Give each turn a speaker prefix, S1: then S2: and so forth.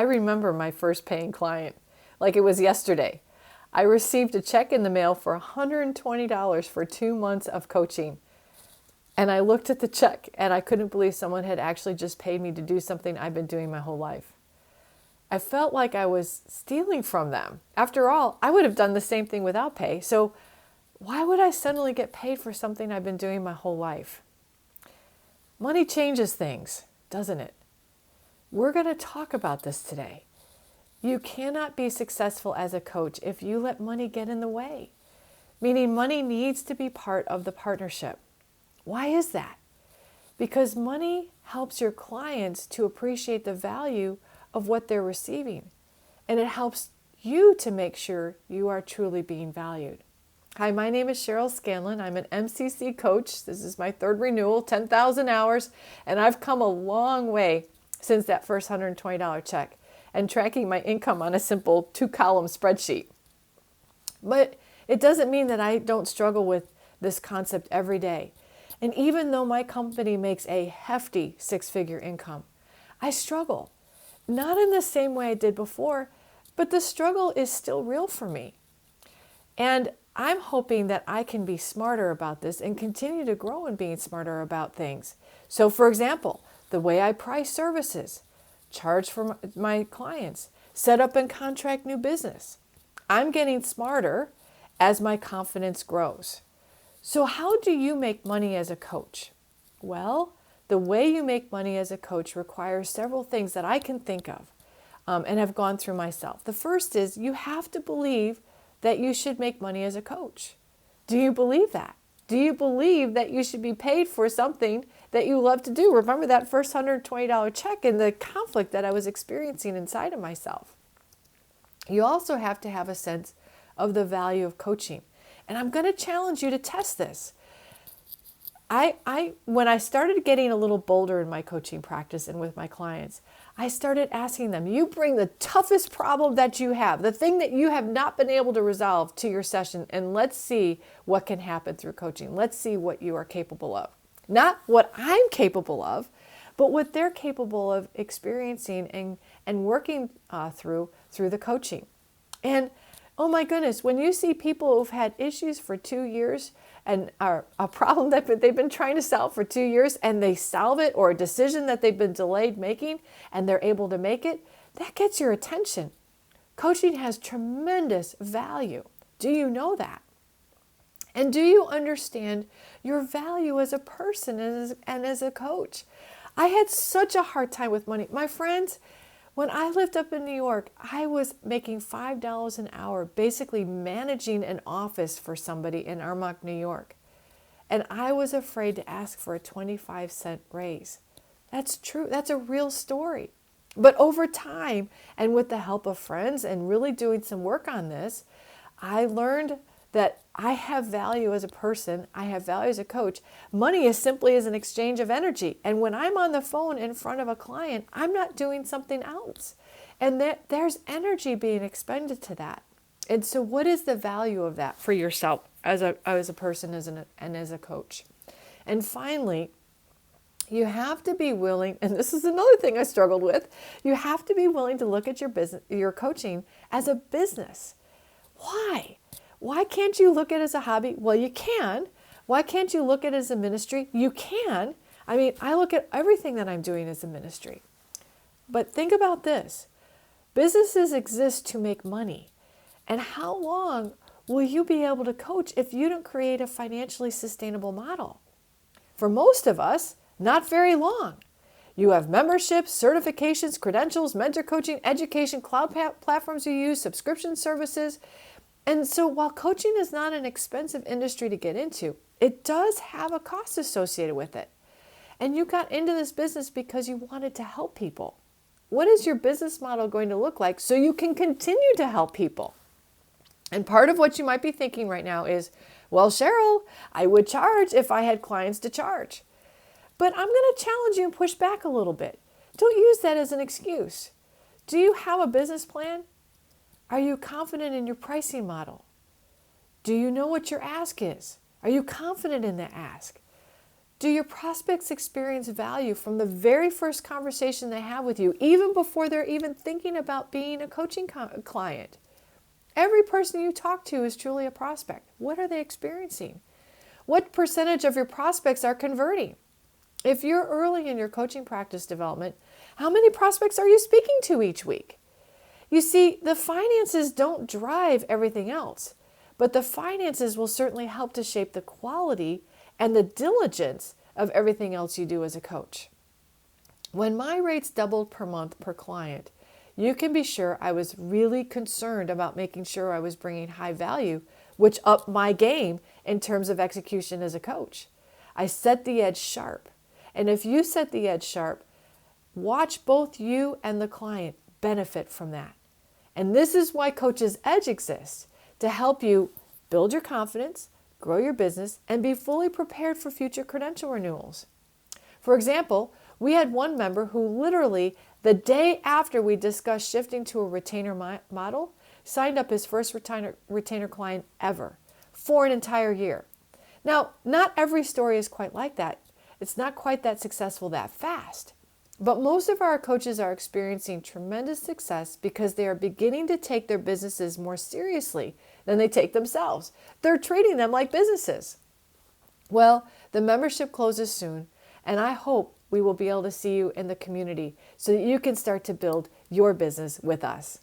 S1: I remember my first paying client like it was yesterday. I received a check in the mail for $120 for 2 months of coaching. And I looked at the check and I couldn't believe someone had actually just paid me to do something I've been doing my whole life. I felt like I was stealing from them. After all, I would have done the same thing without pay. So why would I suddenly get paid for something I've been doing my whole life? Money changes things, doesn't it? We're going to talk about this today. You cannot be successful as a coach if you let money get in the way, meaning money needs to be part of the partnership. Why is that? Because money helps your clients to appreciate the value of what they're receiving, and it helps you to make sure you are truly being valued. Hi, my name is Cheryl Scanlon. I'm an MCC coach. This is my third renewal, 10,000 hours, and I've come a long way since that first $120 check and tracking my income on a simple 2-column spreadsheet. But it doesn't mean that I don't struggle with this concept every day. And even though my company makes a hefty 6-figure income, I struggle. Not in the same way I did before, but the struggle is still real for me. And I'm hoping that I can be smarter about this and continue to grow in being smarter about things. So for example, the way I price services, charge for my clients, set up and contract new business. I'm getting smarter as my confidence grows. So how do you make money as a coach? Well, the way you make money as a coach requires several things that I can think of and have gone through myself. The first is you have to believe that you should make money as a coach. Do you believe that? Do you believe that you should be paid for something that you love to do? Remember that first $120 check and the conflict that I was experiencing inside of myself. You also have to have a sense of the value of coaching. And I'm going to challenge you to test this. When I started getting a little bolder in my coaching practice and with my clients, I started asking them, you bring the toughest problem that you have, the thing that you have not been able to resolve to your session, and let's see what can happen through coaching. Let's see what you are capable of. Not what I'm capable of, but what they're capable of experiencing and working through the coaching. And oh my goodness, when you see people who've had issues for 2 years and are a problem that they've been trying to solve for 2 years and they solve it, or a decision that they've been delayed making and they're able to make it, that gets your attention. Coaching has tremendous value. Do you know that? And do you understand your value as a person and as a coach? I had such a hard time with money. My friends, when I lived up in New York, I was making $5 an hour, basically managing an office for somebody in Armonk, New York. And I was afraid to ask for a 25-cent raise. That's true. That's a real story. But over time, and with the help of friends and really doing some work on this, I learned that I have value as a person, I have value as a coach. Money is simply as an exchange of energy. And when I'm on the phone in front of a client, I'm not doing something else. And there's energy being expended to that. And so what is the value of that for yourself as a person and as a coach? And finally, you have to be willing, and this is another thing I struggled with, you have to be willing to look at your business, your coaching as a business. Why? Why can't you look at it as a hobby? Well, you can. Why can't you look at it as a ministry? You can. I mean, I look at everything that I'm doing as a ministry. But think about this. Businesses exist to make money. And how long will you be able to coach if you don't create a financially sustainable model? For most of us, not very long. You have memberships, certifications, credentials, mentor coaching, education, cloud platforms you use, subscription services. And so while coaching is not an expensive industry to get into, it does have a cost associated with it. And you got into this business because you wanted to help people. What is your business model going to look like so you can continue to help people? And part of what you might be thinking right now is, well, Cheryl, I would charge if I had clients to charge. But I'm going to challenge you and push back a little bit. Don't use that as an excuse. Do you have a business plan? Are you confident in your pricing model? Do you know what your ask is? Are you confident in the ask? Do your prospects experience value from the very first conversation they have with you, even before they're even thinking about being a coaching client? Every person you talk to is truly a prospect. What are they experiencing? What percentage of your prospects are converting? If you're early in your coaching practice development, how many prospects are you speaking to each week? You see, the finances don't drive everything else, but the finances will certainly help to shape the quality and the diligence of everything else you do as a coach. When my rates doubled per month per client, you can be sure I was really concerned about making sure I was bringing high value, which upped my game in terms of execution as a coach. I set the edge sharp. And if you set the edge sharp, watch both you and the client benefit from that. And this is why Coach's Edge exists, to help you build your confidence, grow your business, and be fully prepared for future credential renewals. For example, we had one member who literally, the day after we discussed shifting to a retainer model, signed up his first retainer client ever for an entire year. Now, not every story is quite like that. It's not quite that successful that fast. But most of our coaches are experiencing tremendous success because they are beginning to take their businesses more seriously than they take themselves. They're treating them like businesses. Well, the membership closes soon, and I hope we will be able to see you in the community so that you can start to build your business with us.